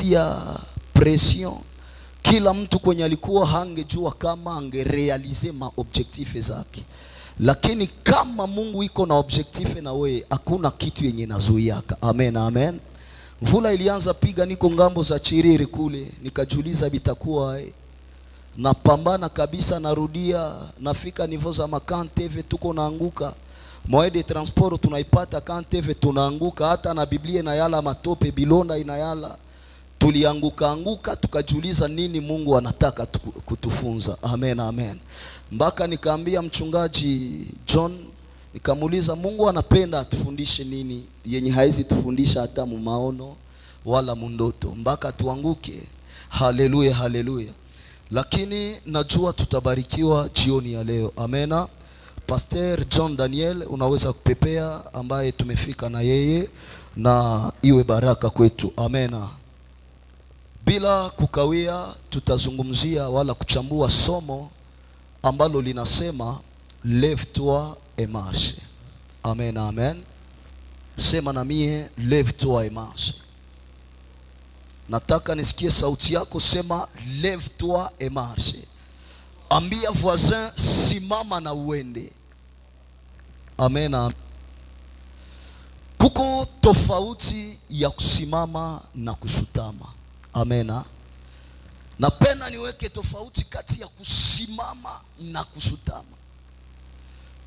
ilitia pression. Kila mtu kwenye alikuwa hangejua kama angerealize maobjektife zake. Lakini kama Mungu iko na objektife na we, hakuna kitu yenye nazuiaka. Amen, amen. Mvula ilianza piga, niko ngambo za Chiriri kule, nikajiuliza bitakuwa napambana kabisa, narudia, nafika nivo za Makanteve, tuko naanguka. Moyen de transport tunaipata Kanteve, tunaanguka. Hata na Biblia na yala matope, Bilonda inayala. Tulianguka, tukajiuliza nini Mungu anataka kutufunza. Amen, amen. Mpaka nikaambia mchungaji John, nikamuuliza Mungu anapenda atufundishe nini yenye haizi tufundisha hata mumaono wala mundoto mpaka tuanguke. Haleluya, haleluya. Lakini najua tutabarikiwa jioni ya leo. Amena. Pastor John Daniel, unaweza kupepea ambaye tumefika na yeye, na iwe baraka kwetu. Amena. Bila kukawia, tutazungumzia wala kuchambua somo ambalo linasema lève-toi et marche. Amen, amen. Sema na mie, lève-toi et marche. Nataka nisikie sauti yako, sema lève-toi et marche. Ambia voisin, simama na uende. Amen, amen. Kuko tofauti ya kusimama na kushutama. Amena. Napenda niweke tofauti kati ya kusimama na kushutama.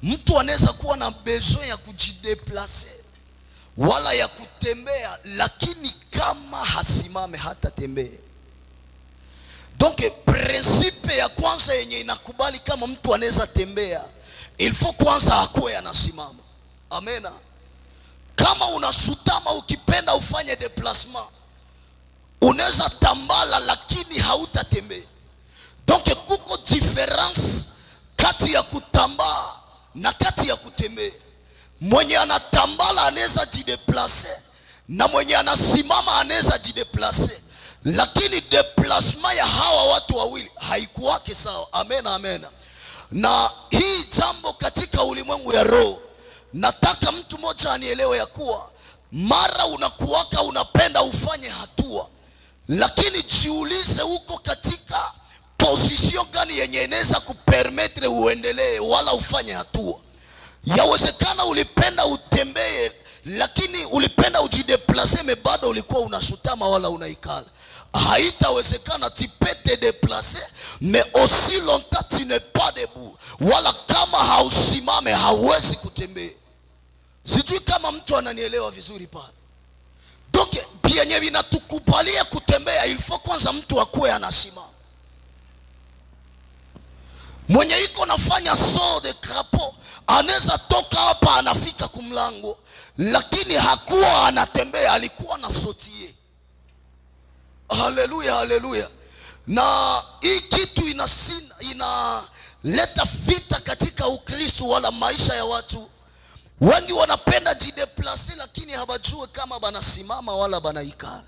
Mtu anaweza kuwa na besoin ya kujideplace wala ya kutembea, lakini kama hasimame hata tembea. Donc principe ya kwanza yenye inakubali kama mtu anaweza tembea, il faut kwanza akue anasimama. Amena. Kama unashutama ukipenda ufanye déplacement, unaweza tambala lakini hautatembea. Donc kuko difference kati ya kutambaa na kati ya kutembea. Mwenye anatambala anaweza jideplace na mwenye anasimama anaweza jideplace, lakini déplacement ya hawa watu wawili haikuwake sawa. Amen, amen. Na hii jambo katika ulimwengu ya roho, nataka mtu mmoja anielewe ya kuwa mara unakuwaka unapenda ufanye hatua, lakini jiulize uko katika position gani yenye inaweza kupermettre uendelee wala ufanye hatua. Yawezekana ulipenda utembee, lakini ulipenda ujideplace me bado ulikuwa unashutama wala unaikala. Haitawezekana tu peux te déplacer mais aussi longtemps tu n'es pas debout. Wala kama hausimame hauwezi kutembea. Sijui kama mtu ananielewa vizuri pale. Donc bienye vinatukubalia kutembea, il faut kwanza mtu akue anasimama. Mwenye iko nafanya saut de crapaud anaweza toka hapa anafika kumlango, lakini hakuwa anatembea, alikuwa na sautie. Haleluya, haleluya. Na hii kitu inaleta vita katika Ukristo wala maisha ya watu. Wengi wanapenda jideplace lakini habajue kama banasimama wala banaikala.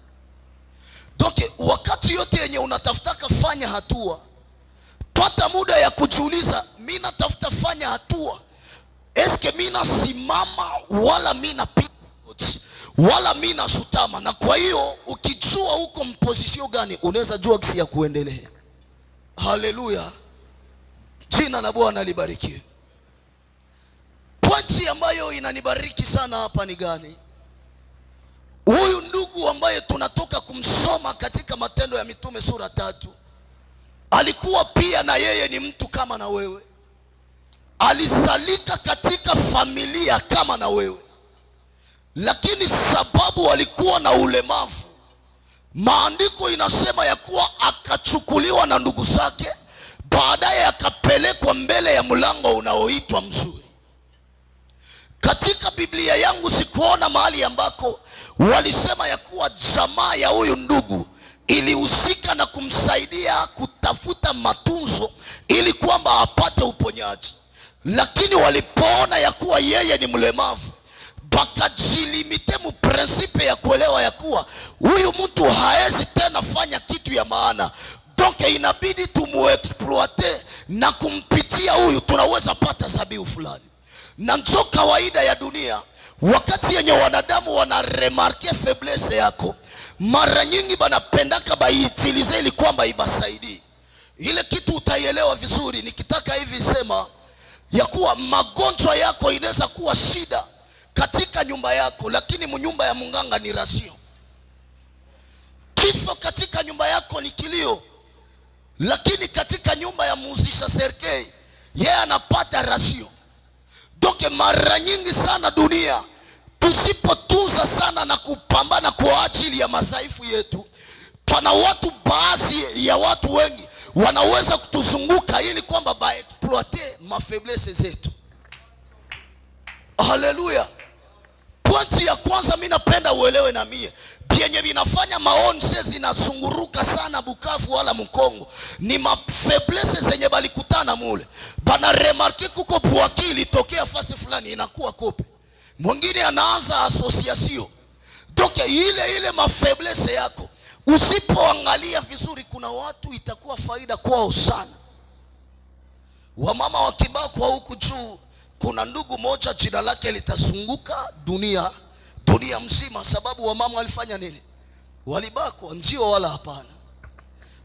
Donc wakati yote yenye unatafutaka fanya hatua, pata muda ya kujiuliza, mimi natafuta fanya hatua, eske mimi nasimama wala mimi napiga wala mimi nashutama? Na kwa hiyo ukijua huko mposition gani, unaweza jua kisi ya kuendelea. Haleluya. Jina la Bwana libarikiwe. Pointi ambayo inanibariki sana hapa ni gani? Huyu ndugu ambaye tunatoka kumsoma katika Matendo ya Mitume sura 3, alikuwa pia na yeye ni mtu kama na wewe. Alizalika katika familia kama na wewe, lakini sababu alikuwa na ulemavu, maandiko inasema ya kuwa akachukuliwa na ndugu zake, baadaye akapelekwa mbele ya mlango unaoitwa Mzuri. Katika Biblia yangu sikuona mahali ambako walisema ya kuwa jamaa ya huyu ndugu ilihusika na kumsaidia kutafuta matunzo ili kwamba apate uponyaji. Lakini walipoona ya kuwa yeye ni mlemavu, bakajilimite mu principe ya kuelewa ya kuwa huyu mtu haezi tena fanya kitu ya maana. Donc inabidi tumuexploite na kumpitia huyu tunaweza pata zabihu fulani. Na ndio kawaida ya dunia, wakati yenye wanadamu wana remarke faiblesse yako, mara nyingi banapendaka baitilize ili kwamba ibasaidie. Ile kitu utaielewa vizuri nikitaka hivi sema ya kuwa magonjwa yako inaweza kuwa shida katika nyumba yako, lakini mnyumba ya munganga ni rasio. Kifo katika nyumba yako ni kilio, lakini katika nyumba ya muuzisha serikali yeye anapata rasio. Doke mara nyingi sana dunia tusipotunza sana na kupambana kwa ajili ya madhaifu yetu, pana watu, baadhi ya watu wengi wanaweza kutuzunguka ili kwamba ba exploiter ma faiblesse zetu. Haleluya. Pointi ya kwanza mimi napenda uelewe na mie yenye vinafanya maonse zinazunguruka sana Bukavu wala Mkongo ni ma faiblesse zenye balikutana mule. Bana remarque kuko buakili tokea fasi fulani inakuwa kope. Mwingine anaanza association. Doke ile ma faiblesse yako usipoangalia vizuri, kuna watu itakuwa faida kwao sana. Wamama wakibakwa huku juu, kuna ndugu moja jina lake litazunguka dunia mzima, sababu wamama walifanya nini? Walibakwa, ndio wala hapana?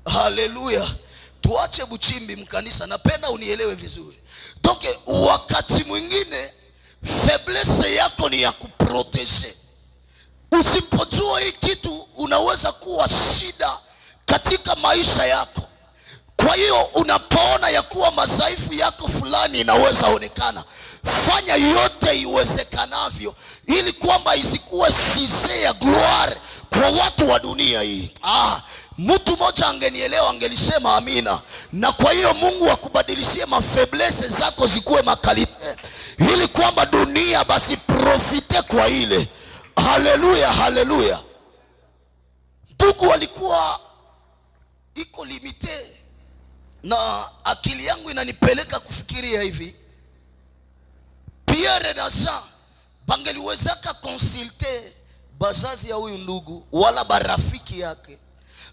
Haleluya. Tuache buchimbi mkanisa, napenda unielewe vizuri. Toke wakati mwingine faiblesse yako ni ya kuprotege. Usipojua hii kitu unaweza kuwa shida katika maisha yako. Kwa hiyo unapoona ya kuwa madhaifu yako fulani inaweza onekana, fanya yote iwezekanavyo ili kwamba isikuwe size ya gloire kwa watu wa dunia hii. Mtu mmoja angenielewa angelisema amina. Na kwa hiyo Mungu akubadilishie mafaiblesse zako zikuwe makalite ili kwamba dunia basi profite kwa ile. Haleluya, haleluya. Ndugu walikuwa iko limite, na akili yangu inanipeleka kufikiria hivi, Pierre na Jean bangeliwezaka consulter bazazi ya huyu ndugu wala barafiki yake,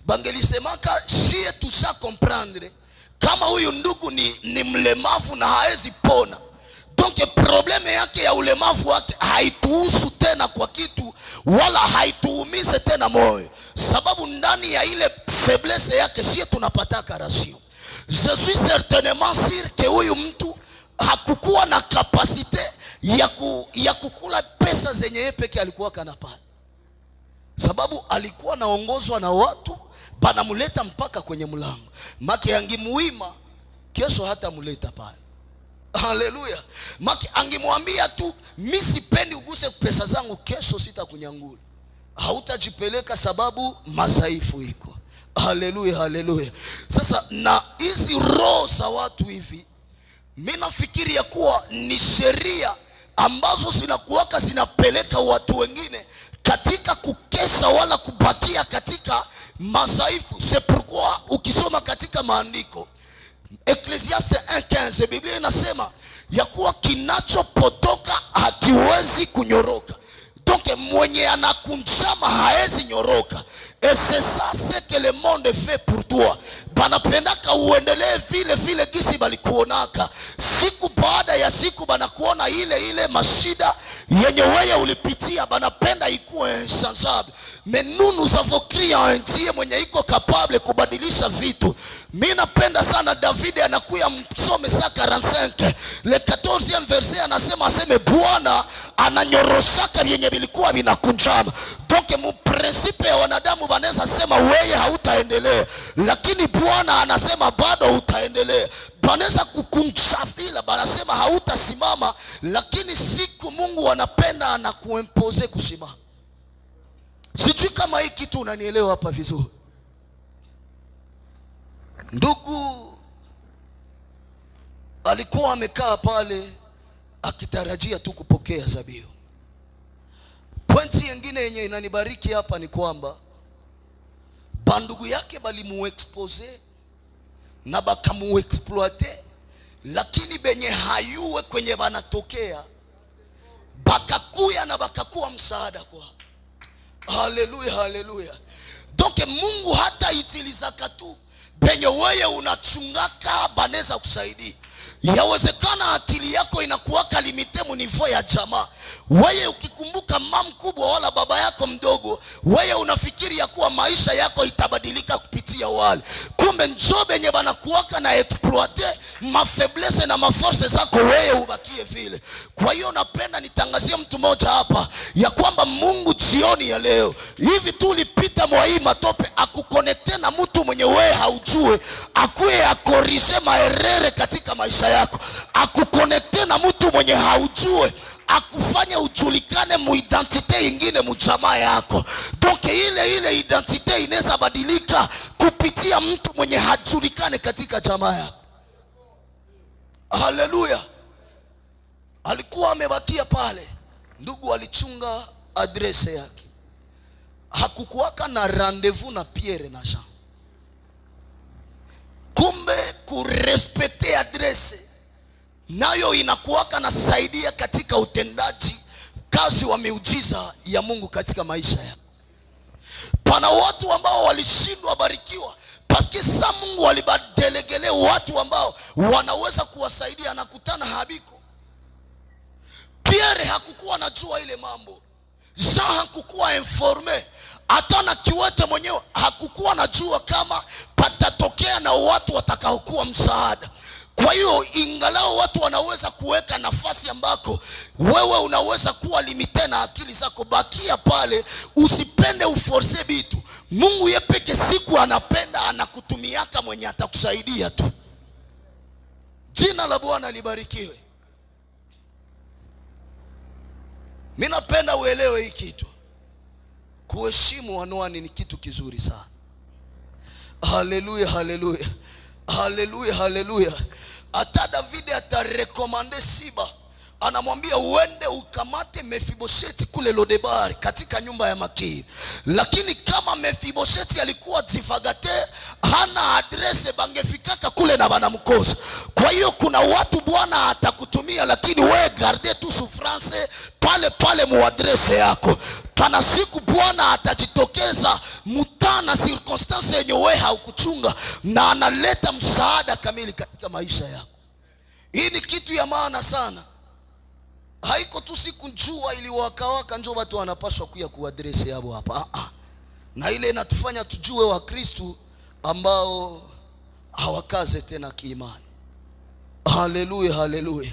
bangelisemaka shie tusha comprendre kama huyu ndugu ni mlemavu na haezi pona. Donc probleme yake ya ulemavu wake haituhusu tena kwa kitu wala haituumize tena moyo, sababu ndani ya ile faiblesse yake shie tunapataka rasio. Je suis certainement sûr que huyu mtu hakukuwa na kapasite ya kukula pesa zenye yeye peke alikuwa kanapata, sababu alikuwa naongozwa na watu banamuleta mpaka kwenye mlango. Maki angimuima kesho hata muleta pale. Haleluya. Maki angimwambia tu mimi sipendi uguse pesa zangu, kesho sitakunyangula. Hautajipeleka sababu madhaifu iko. Haleluya, haleluya. Sasa na hizi roho za watu hivi, mimi nafikiri ya kuwa ni sheria ambazo zinakuwaka zinapeleka watu wengine katika kukesha wala kubakia katika madhaifu. C'est pourquoi ukisoma katika maandiko Ecclesiastes 1:15 Biblia inasema ya kuwa kinachopotoka hakiwezi kunyoroka. Donc mwenye anakunjama haezi nyoroka. Et c'est ça ce que le monde fait pour toi. Banapendaka uendelee vile kisi balikuonaka. Siku baada ya siku banakuona ile mashida yenye wewe ulipitia, banapenda ikuwe inchangeable. Mais nous avons crié en un Dieu mwenye iko capable kubadilisha vitu. Mimi napenda sana David anakuya msome saa 45 le 14e verset, anasema aseme Bwana ananyoroshaka vyenye vilikuwa vinakunjama. Donc mu principe ya wanadamu banaweza sema wewe hautaendelea, lakini Bwana anasema bado utaendelea. Banaweza kukunjafila, banasema hautasimama, lakini siku Mungu anapenda anakuimpose kusimama. Sijui kama hii kitu unanielewa hapa vizuri. Ndugu alikuwa amekaa pale akitarajia tu kupokea zabihu. Pointi nyingine yenye inanibariki hapa ni kwamba bandugu yake balimuexpose na bakamuexploite, lakini benye hayuwe kwenye banatokea bakakuya na bakakuwa msaada kwa. Haleluya, haleluya. Donc Mungu hata itilizaka tu benye wewe unachungaka baneza kusaidia. Yawezekana akili yako inakuwaka limite mu niveau ya jamaa. Wewe ukikumbuka mama mkubwa wala baba yako mdogo wewe unafikiri ya kuwa maisha yako itabadilika kupitia wale. Kumbe njoo benye banakuwaka na exploiter mafaiblesse na maforce zako, wewe ubakie vile. Kwa hiyo napenda nitangazie mtu mmoja hapa ya kwamba Mungu jioni ya leo hivi tu ulipita mwa hii matope akukonekte na mtu mwenye wewe haujue, akuye akorishe maerere katika maisha yako, akukonekte na mtu mwenye haujue, akufanye ujulikane mu identite ingine mu jamaa yako. Donc ile identite inaweza badilika kupitia mtu mwenye hajulikane katika jamaa yako. Haleluya. Alikuwa amebakia pale, ndugu alichunga adrese yake. Hakukuwaka na rendezvous na Pierre na Jean. Kumbe kurespecte adrese nayo inakuwaka na saidia katika utendaji kazi wa miujiza ya Mungu katika maisha yako. Pana watu ambao walishindwa barikiwa paske sa Mungu alibadelegele watu ambao wanaweza kuwasaidia. Nakutana habiko Pierre hakukuwa anajua ile mambo, Jean hakukuwa informe, hata na kiwete mwenyewe hakukuwa anajua kama patatokea na watu watakaokuwa msaada. Kwa hiyo ingalao watu wanaweza kuweka nafasi ambako wewe unaweza kuwa limite na akili zako, bakia pale, usipende uforce bitu. Mungu yeye peke siku anapenda anakutumiaka mwenye atakusaidia tu. Jina la Bwana libarikiwe. Mimi napenda uelewe hii kitu. Kuheshimu wanawani ni kitu kizuri sana. Haleluya, haleluya. Haleluya, haleluya. Hata David atarekomande Siba, anamwambia uende ukamate Mefibosheti kule Lodebar katika nyumba ya Makir. Lakini kama Mefibosheti alikuwa tifagate, hana adrese, bangefikaka kule na banamkosa. Kwa hiyo kuna watu Bwana atakutumia, lakini wewe garde tu souffrance pale pale mu adrese yako. Pana siku Bwana atajitokeza mutana circumstance yenye wewe haukuchunga, na analeta msaada kamili katika maisha yako. Hii ni kitu ya maana sana. Haiko tu siku njua ili wakawaka njoo watu wanapaswa kuya kuadrese yao hapa. Na ile inatufanya tujue wa Kristo ambao hawakaze tena kiimani. Haleluya, haleluya.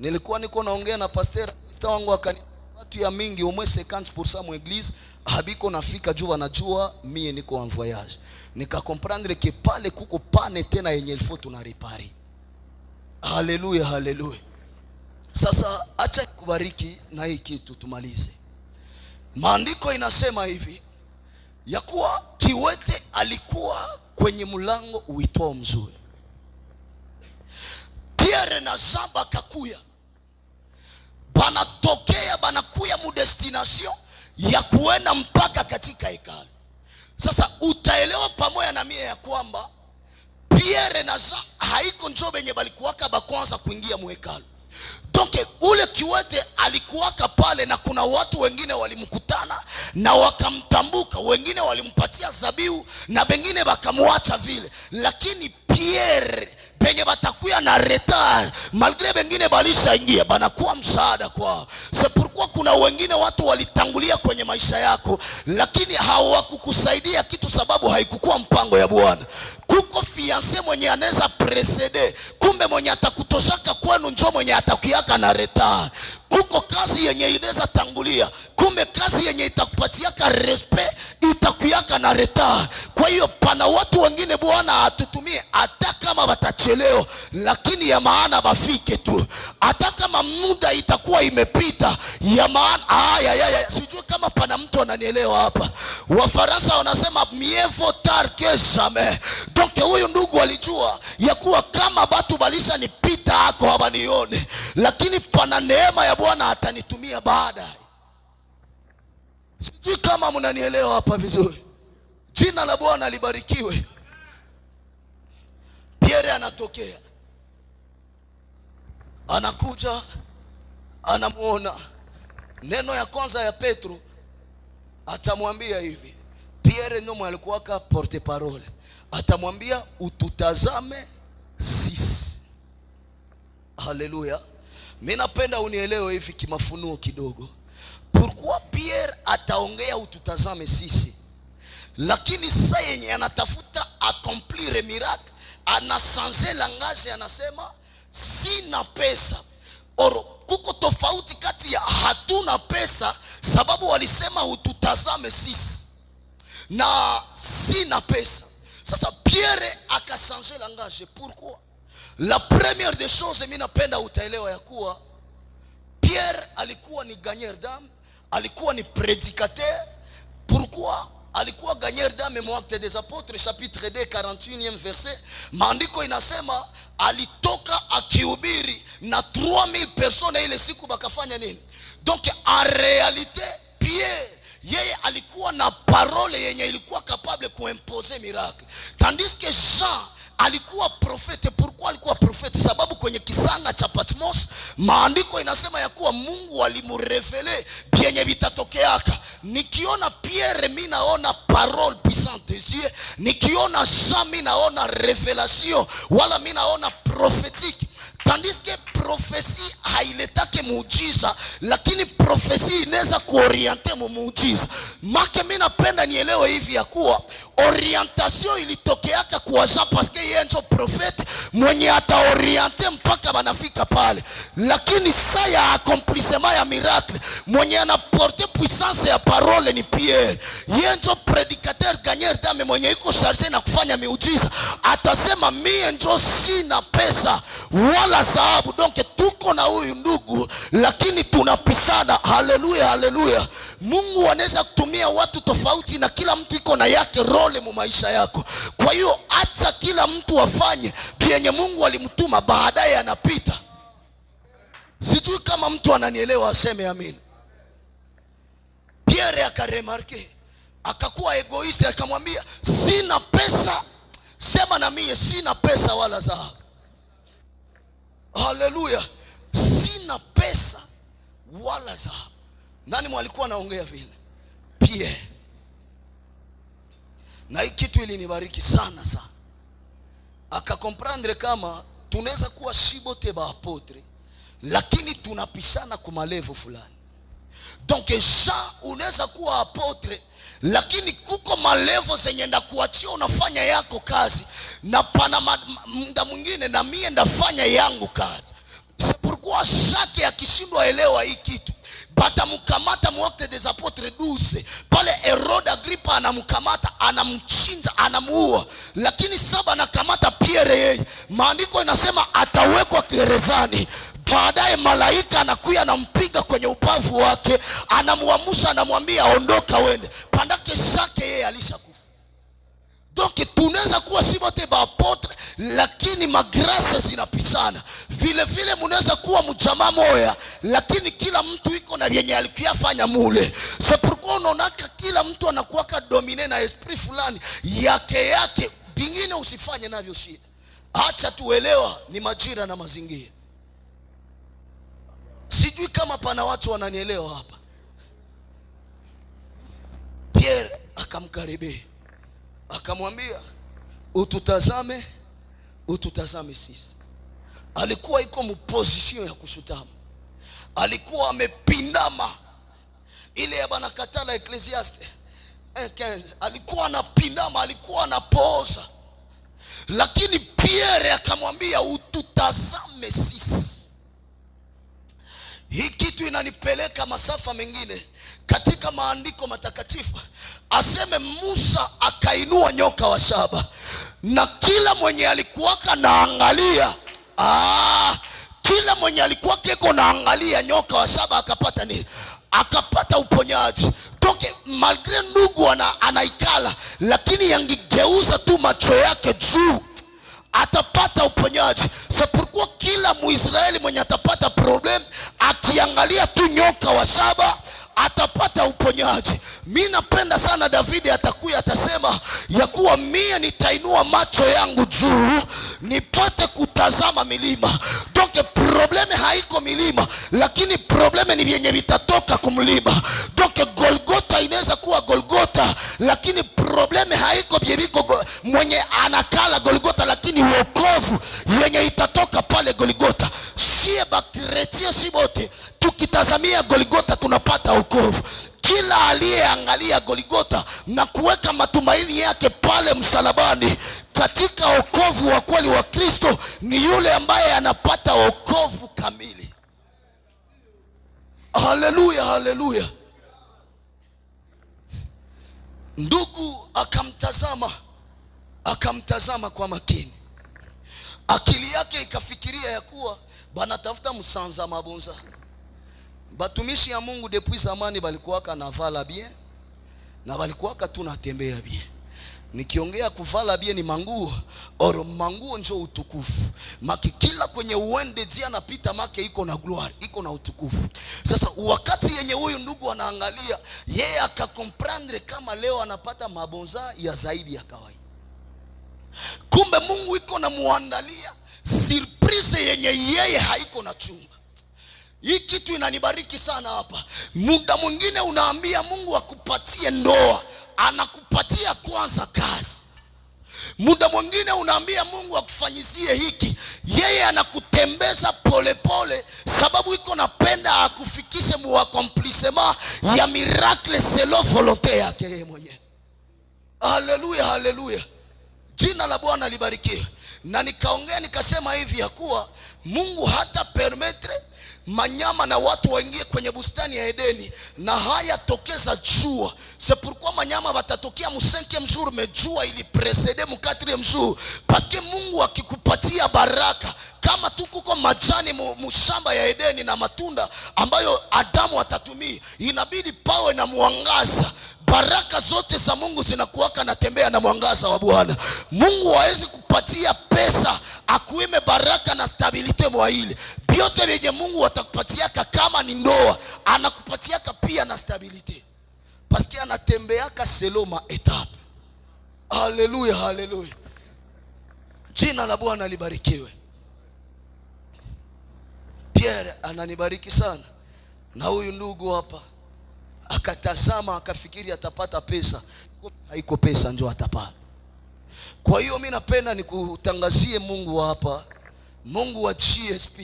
Nilikuwa niko naongea na pastor wangu akani watu ya mingi au moins 50% mu église habiko nafika juu wanajua mie niko en voyage. Nika comprendre que pale kuko pane tena yenye il faut tunarepari. Haleluya, haleluya. Sasa acha kubariki na hii kitu tumalize. Maandiko inasema hivi ya kuwa kiwete alikuwa kwenye mlango uitwao Mzuri. Pierre na Jean bakakuya, banatokea banakuya mu destination ya kuenda mpaka katika hekalu. Sasa utaelewa pamoja na mie ya kwamba Pierre na Jean haiko njoo benye balikuwaka bakwanza kuingia mu hekalu. Donc ule kiwete alikuwaka pale, na kuna watu wengine walimkutana na wakamtambuka, wengine walimpatia zabiu na wengine bakamwacha vile. Lakini Pierre benye batakuya na retard, malgré wengine balisha ingia, banakuwa msaada kwao. C'est pourquoi kuna wengine watu walitangulia kwenye maisha yako, lakini hawakukusaidia kitu sababu haikukuwa mpango ya Bwana. Kuko fiancé mwenye anaweza precede, kumbe mwenye atakutoshaka kwenu njoo mwenye atakiaka na retard. Kuko kazi yenye inaweza tangulia, kumbe kazi yenye itakupatiaka respect itakiaka na retard. Kwa hiyo pana watu wengine Bwana atutumie hata kama watachelewa, lakini ya maana bafike tu. Hata kama muda itakuwa imepita, ya maana sijui kama pana mtu ananielewa hapa. Wafaransa wanasema mieux vaut tard que jamais. Donc huyu ndugu alijua ya kuwa kama batu balisha nipita hako habanione, lakini pana neema ya Bwana atanitumia baadaye. Sijui kama mnanielewa hapa vizuri. Jina la Bwana libarikiwe. Pierre anatokea, anakuja, anamuona. Neno ya kwanza ya Petro atamwambia hivi. Pierre ndio alikuwa ka porte parole. Atamwambia ututazame sisi. Haleluya. Mimi napenda unielewe hivi kimafunuo kidogo. Pourquoi Pierre ataongea ututazame sisi. Lakini sasa yenye anatafuta accomplir miracle, anasanze langage, anasema sina pesa. Oro, kuko tofauti kati ya hatuna pesa, sababu walisema ututazame sisi, na sina pesa. Sasa Pierre akasanze langage. Pourquoi? La première des choses, mimi napenda utaelewa ya kuwa Pierre alikuwa ni gagneur d'âme, alikuwa ni prédicateur. Pourquoi alikuwa gagneur d'âme? Actes des Apôtres chapitre 2 41e verset, maandiko inasema alitoka akihubiri na 3000 personnes ile siku bakafanya nini? Donc en réalité Pierre yeye alikuwa na parole yenye ilikuwa capable kuimposer miracle, tandis que Jean alikuwa profete. Pourquoi alikuwa profete? Sababu kwenye kisanga cha Patmos maandiko inasema ya kuwa Mungu alimurevele bienye vitatokeaka. Nikiona Pierre mimi naona parole puissante de Dieu, nikiona Jean mimi naona revelation, wala mimi naona prophétique. Tandis que prophétie hailetake muujiza, lakini prophétie inaweza kuoriente muujiza. Make mimi napenda nielewe hivi ya kuwa orientation ilitokeaka kwa Jean parce que yeye ndio prophète mwenye ataoriente mpaka banafika pale. Lakini saa ya accomplissement ya miracle mwenye anaporte puissance ya parole ni Pierre. Yeye ndio prédicateur gagneur d'âme mwenye iko chargé na kufanya miujiza. Atasema mimi ndio sina pesa wala sababu. Donc tuko na huyu ndugu lakini tunapisana. Haleluya, haleluya. Mungu anaweza kutumia watu tofauti na kila mtu iko na yake role mu maisha yako. Kwa hiyo acha kila mtu afanye yenye Mungu alimtuma, baadaye anapita. Sijui kama mtu ananielewa, aseme amen. Pierre akaremarke, akakuwa egoist, akamwambia sina pesa. Sema na mie, sina pesa wala dhahabu. Haleluya. Sina pesa wala dhahabu. Nani mwalikuwa anaongea vile? Pierre. Na hii kitu ilinibariki sana sana. Akakomprendre kama tunaweza kuwa shibote ba apotre, lakini tunapishana kwa malevo fulani. Donc Jean unaweza kuwa apotre, lakini kuko malevo zenye nda kuachia unafanya yako kazi, na pana muda mwingine na mie ndafanya yangu kazi. C'est pourquoi chaque akishindwa elewa hii kitu, batamkamata mu Actes des Apôtres 12 pale Herode Agrippa anamkamata, anamchinja, anamuua. Lakini saba anakamata Pierre, yeye maandiko inasema atawekwa gerezani. Baadaye malaika anakuja anampiga kwenye ubavu wake, anamuamsha, anamwambia ondoka wende. Pandake shake yeye alishakufa. Donc tunaweza kuwa si wote ba apotre, lakini magrâce zinapisana. Vile vile mnaweza kuwa mjamaa moya, lakini kila mtu iko na yenye alikuyafanya mule. C'est pourquoi unaonaka kila mtu anakuwa dominé na esprit fulani yake, bingine usifanye navyo shida. Acha tuelewa ni majira na mazingira. Sijui kama pana watu wananielewa hapa. Pierre akamkaribia, akamwambia ututazame sisi. Alikuwa iko mu position ya kushutama, alikuwa amepindama ile ya bana katala Ecclesiastes 1:15. Alikuwa anapindama, alikuwa anapoza. Lakini Pierre akamwambia ututazame sisi. Hii kitu inanipeleka masafa mengine katika maandiko matakatifu. Aseme Musa akainua nyoka wa shaba, na kila mwenye alikuwaka naangalia, kila mwenye alikuwa keko naangalia nyoka wa shaba akapata nini? Akapata uponyaji. Donc malgré ndugu anaikala, lakini yangigeuza tu macho yake juu, atapata uponyaji. C'est pourquoi kila Muisraeli mwenye atapata problem akiangalia tu nyoka wa shaba atapata uponyaji. Mimi napenda sana David atakuya atasema ya kuwa mie nitainua macho yangu juu nipate kutazama milima. Donc probleme haiko milima, lakini probleme ni vyenye vitatoka kumlima. Donc Golgotha inaweza kuwa Golgotha, lakini probleme haiko vyeviko mwenye anakala Golgotha, lakini wokovu yenye itatoka pale Golgotha. Sie ba chrétien si bote tukitazamia Golgotha tunapata wokovu. kila aliyeangalia Golgotha na kuweka matumaini yake pale msalabani katika wokovu wa kweli wa Kristo ni yule ambaye anapata wokovu kamili. Haleluya, haleluya. Ndugu akamtazama kwa makini. Akili yake ikafikiria ya kuwa banatafuta msanza mabunza. Batumishi ya Mungu depuis zamani balikuwaka na vala bien na balikuwaka tu natembea bien. Nikiongea kuvala bien ni manguo, oro manguo njo utukufu. Maki kila kwenye uende dia napita make iko na glory, iko na utukufu. Sasa wakati yenye huyu ndugu anaangalia, yeye akakomprendre kama leo anapata mabonza ya zaidi ya kawaida. Kumbe Mungu iko na muandalia surprise yenye yeye haiko na chunga. Hii kitu inanibariki sana hapa. Muda mwingine unaambia Mungu akupatie ndoa, anakupatia kwanza kazi. Muda mwingine unaambia Mungu akufanyizie hiki, yeye anakutembeza pole pole, sababu iko napenda akufikishe mu accomplissement ya miracle selon volonté yake yeye mwenyewe. Haleluya, haleluya. Jina la Bwana libarikiwe. Na nikaongea nikasema hivi ya kuwa Mungu hata permettre manyama na watu waingie kwenye bustani ya Edeni na haya tokeza jua. C'est pourquoi manyama watatokea mu 5e jour, mais jua ili précéder mu 4e jour. Parce que Mungu akikupatia baraka kama tu kuko majani mu shamba ya Edeni na matunda ambayo Adamu atatumia, inabidi pawe na mwangaza. Baraka zote za Mungu zinakuwaka natembea na mwangaza wa Bwana. Mungu hawezi kupatia pesa akuime baraka na stabilite mwa hili. Vyote vyenye Mungu atakupatiaka kama ni ndoa, anakupatiaka pia na stabilite. Paske anatembeaka seloma etape. Haleluya, haleluya. Jina la Bwana libarikiwe. Pierre ananibariki sana. Na huyu ndugu hapa akatazama akafikiri atapata pesa. Haiko pesa ndio atapata. Kwa hiyo mimi napenda nikutangazie Mungu hapa, Mungu wa GSP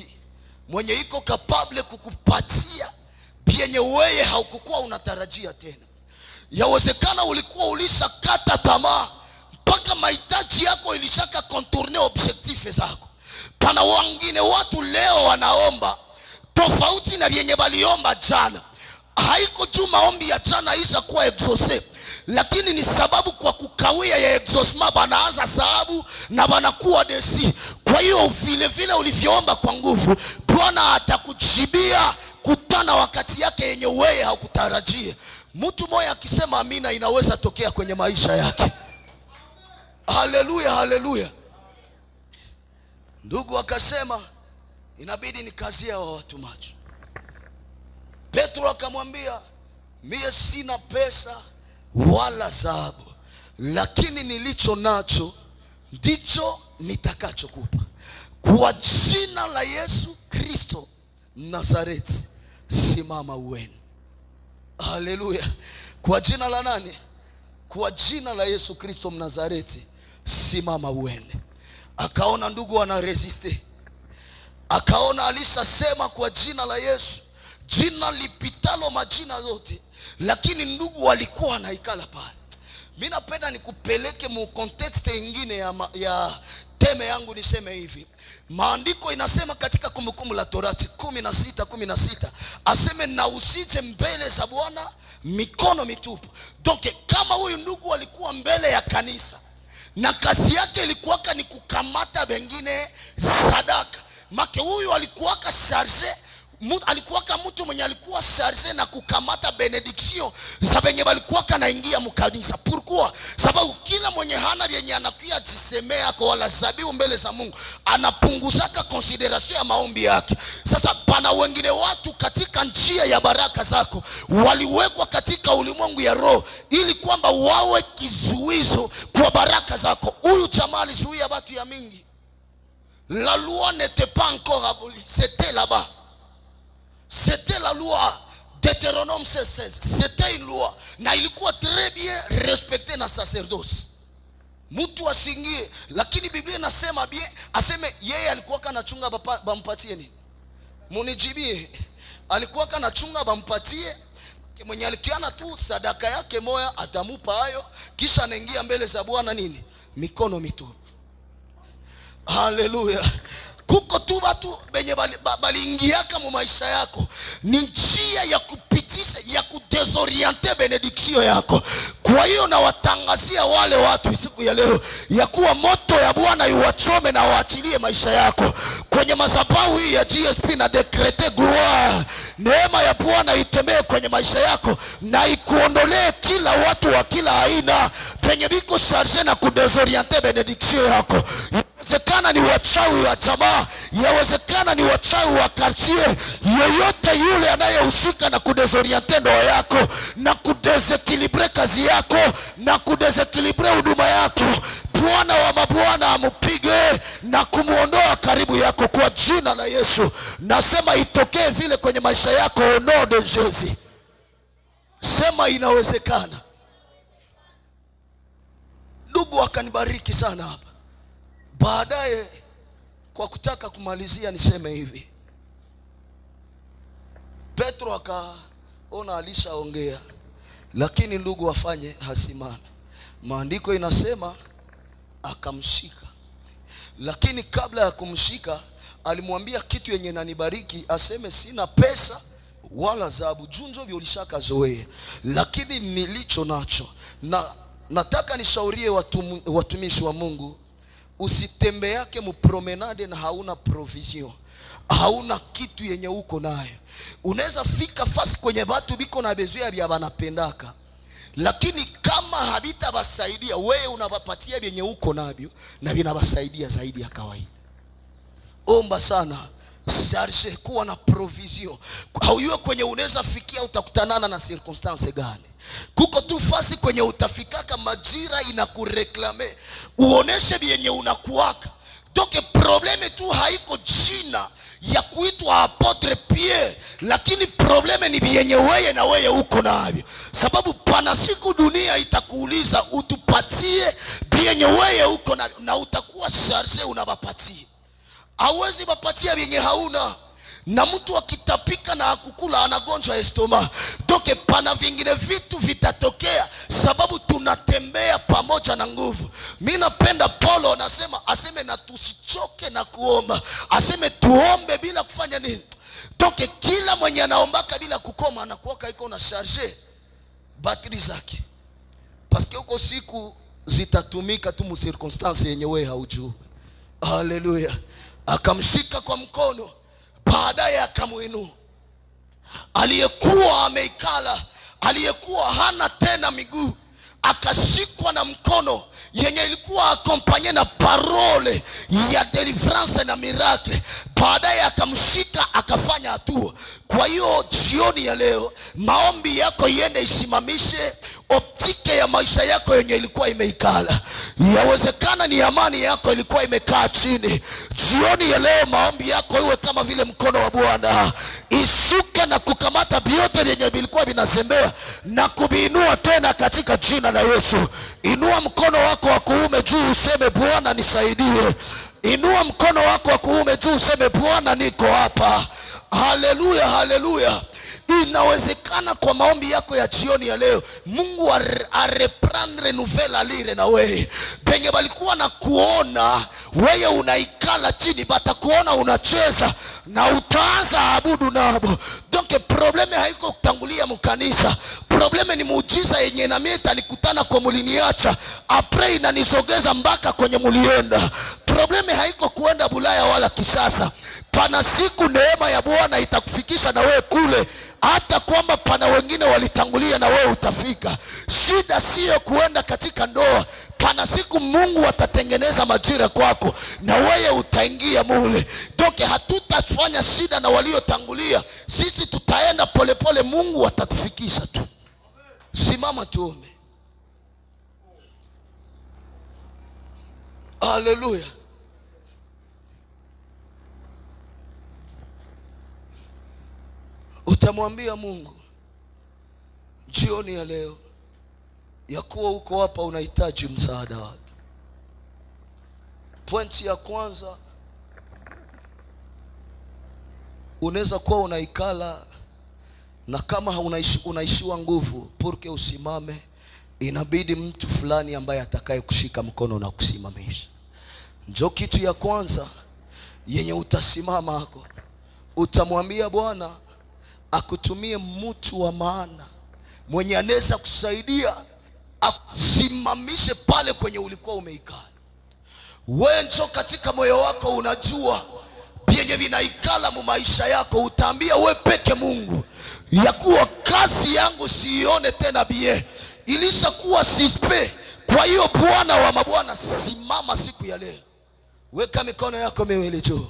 mwenye iko capable kukupatia bienye wewe haukukuwa unatarajia tena. Yawezekana ulikuwa ulishakata tamaa mpaka mahitaji yako ilishaka contourner objectif zako. Pana wengine watu leo wanaomba tofauti na bienye baliomba jana. Haiko tu maombi ya jana isha kuwa exaucé, lakini ni sababu kwa kukawia ya exaucement banaanza sababu na banakuwa desi. Kwa hiyo vile vile ulivyoomba kwa nguvu, Bwana atakujibia kutana wakati yake yenye wewe haukutarajia. Mtu mmoja akisema amina inaweza tokea kwenye maisha yake. Haleluya, haleluya. Ndugu akasema inabidi nikazia wa watu macho. Petro akamwambia, mie sina pesa wala dhahabu, lakini nilicho nacho ndicho nitakachokupa. Kwa jina la Yesu Kristo Nazareti, simama uende. Haleluya. Kwa jina la nani? Kwa jina la Yesu Kristo Mnazareti, simama uende. Akaona ndugu ana resiste. Akaona alishasema kwa jina la Yesu, jina lipitalo majina yote, lakini ndugu walikuwa wanaikala pale. Mimi napenda nikupeleke mu context nyingine ya teme yangu, niseme hivi. Maandiko inasema katika Kumbukumbu la Torati 16:16, aseme na usije mbele za Bwana mikono mitupu. Donc kama huyu ndugu alikuwa mbele ya kanisa na kazi yake ilikuwa ni kukamata wengine sadaka, make huyu alikuwa charge, alikuwa mtu mwenye alikuwa charge na kukamata benediction za wenye walikuwa naingia mkanisa. Pourquoi? Sababu kila mwenye hana yenye anakuja jisemea kwa wala zabiu mbele za Mungu, anapunguzaka consideration ya maombi yake. Sasa pana wengine watu katika njia ya baraka zako waliwekwa katika ulimwengu ya roho ili kwamba wawe kizuizo kwa baraka zako. Huyu jamaa alizuia watu ya mingi. La loi n'était pas encore abolie, c'était là-bas. C'était la loi Deutéronome 16. C'était une loi na ilikuwa très bien respectée na sacerdoce. Mtu asingie, lakini Biblia inasema bien, aseme yeye alikuwa kanachunga bampatie nini? Munijibie. Alikuwa kanachunga bampatie Mwenye alikiana tu sadaka yake moya atamupa hayo, kisha anaingia mbele za Bwana nini? Mikono mitupu. Haleluya. Kuko tu watu benye baliingiaka mu maisha yako, ni njia ya kupitisha, ya kudesoriente benediction yako. Kwa hiyo na watangazia wale watu siku ya leo ya kuwa moto ya Bwana iwachome na waachilie maisha yako. Kwenye madhabahu hii ya GSP na decrete gloire, neema ya Bwana itembee kwenye maisha yako na ikuondolee kila watu wa kila aina penye biko charge na kudesoriente benediction yako. Yawezekana ni wachawi wa jamaa, yawezekana ni wachawi wa quartier, yoyote yule anayehusika na kudesoriente ndoa yako na kudesekilibre kazi yako na kudesekilibre huduma yako, Bwana wa mabwana amupige na kumuondoa karibu yako kwa jina la Yesu. Nasema itokee vile kwenye maisha yako, au nom de Jésus. Sema inawezekana. Ndugu akanibariki sana hapa. Baadaye kwa kutaka kumalizia niseme hivi, Petro akaona alishaongea, lakini ndugu afanye hasimame. Maandiko inasema akamshika, lakini kabla ya kumshika alimwambia kitu yenye nanibariki, aseme sina pesa wala dhahabu, junjo violishaka zoea, lakini nilicho nacho na nataka nishaurie watumishi wa Mungu, usitembe yake mupromenade na hauna provision, hauna kitu yenye uko nayo. Unaweza fika fasi kwenye watu biko na bezuya bya banapendaka, lakini kama habita basaidia, wewe unawapatia yenye uko nabyo na binabasaidia zaidi ya kawaida. Omba sana, charge, kuwa na provision. Haujue kwenye unaweza fikia utakutanana na circumstance gani. Kuko tu fasi kwenye utafikaka majira inakureklame, uoneshe bienye unakuwaka. Doke probleme tu haiko jina ya kuitwa apotre Pierre, lakini probleme ni bienye weye na weye uko navyo. Sababu pana siku dunia itakuuliza utupatie bienye weye uko na utakuwa charge unabapatie. Hawezi bapatia bienye hauna. Na mtu akitapika na akukula anagonjwa estoma. Toke pana vingine vitu vitatokea, sababu tunatembea pamoja na nguvu. Mimi napenda Paulo anasema, aseme na tusichoke na kuomba, aseme tuombe bila kufanya nini. Toke kila mwenye anaombaka bila kukoma anakuwa iko na charge battery zake, paske uko siku zitatumika tu mu circumstance yenye wewe haujui. Haleluya. Akamshika kwa mkono, baadaye akamuinua. Aliyekuwa ameikala, aliyekuwa hana tena miguu, akashikwa na mkono yenye ilikuwa akompanye na parole ya deliverance na miracle. Baadaye akamshika akafanya hatua. Kwa hiyo jioni ya leo maombi yako iende isimamishe optike ya maisha yako yenye ilikuwa imeikala. Yawezekana ni amani yako ilikuwa imekaa chini. Jioni ya leo maombi yako iwe kama vile mkono wa Bwana isuke na kukamata vyote vyenye vilikuwa vinazembea na kubiinua tena katika jina la Yesu. Inua mkono wako wa kuume juu useme Bwana nisaidie. Inua mkono wako wa kuume juu useme Bwana niko hapa. Haleluya, haleluya. Inawezekana kwa maombi yako ya jioni ya leo Mungu areprendre nouvelle alire na wewe. Penye balikuwa na kuona wewe unaikala chini, batakuona unacheza na utaanza abudu nabo. Donc probleme haiko kutangulia mkanisa. Probleme ni muujiza yenye na mimi tanikutana kwa muliniacha, apre inanisogeza mpaka kwenye mulienda. Probleme haiko kuenda Bulaya wala Kisasa. Pana siku neema ya Bwana itakufikisha na wewe kule, hata kwamba pana wengine walitangulia na wewe utafika. Shida sio kuenda katika ndoa. Pana siku Mungu atatengeneza majira kwako na wewe utaingia mule. Toke hatutafanya shida na waliotangulia. Sisi tutaenda polepole, Mungu atatufikisha tu. Simama tuombe. Haleluya. Utamwambia Mungu jioni ya leo ya kuwa uko hapa unahitaji msaada wake. Pointi ya kwanza, unaweza kuwa unaikala Na kama unaishiwa nguvu purke usimame, inabidi mtu fulani ambaye atakaye kushika mkono na kusimamisha. Njoo kitu ya kwanza yenye utasimama hako, utamwambia Bwana akutumie mtu wa maana mwenye anaweza kusaidia akusimamishe pale kwenye ulikuwa umeikaa. Wewe njoo katika moyo wako, unajua vyenye vinaikala mu maisha yako, utaambia wewe peke Mungu ya kuwa kazi yangu sione tena bie, ilishakuwa sispe. Kwa hiyo Bwana wa mabwana, simama siku ya leo. Weka mikono yako miwili juu.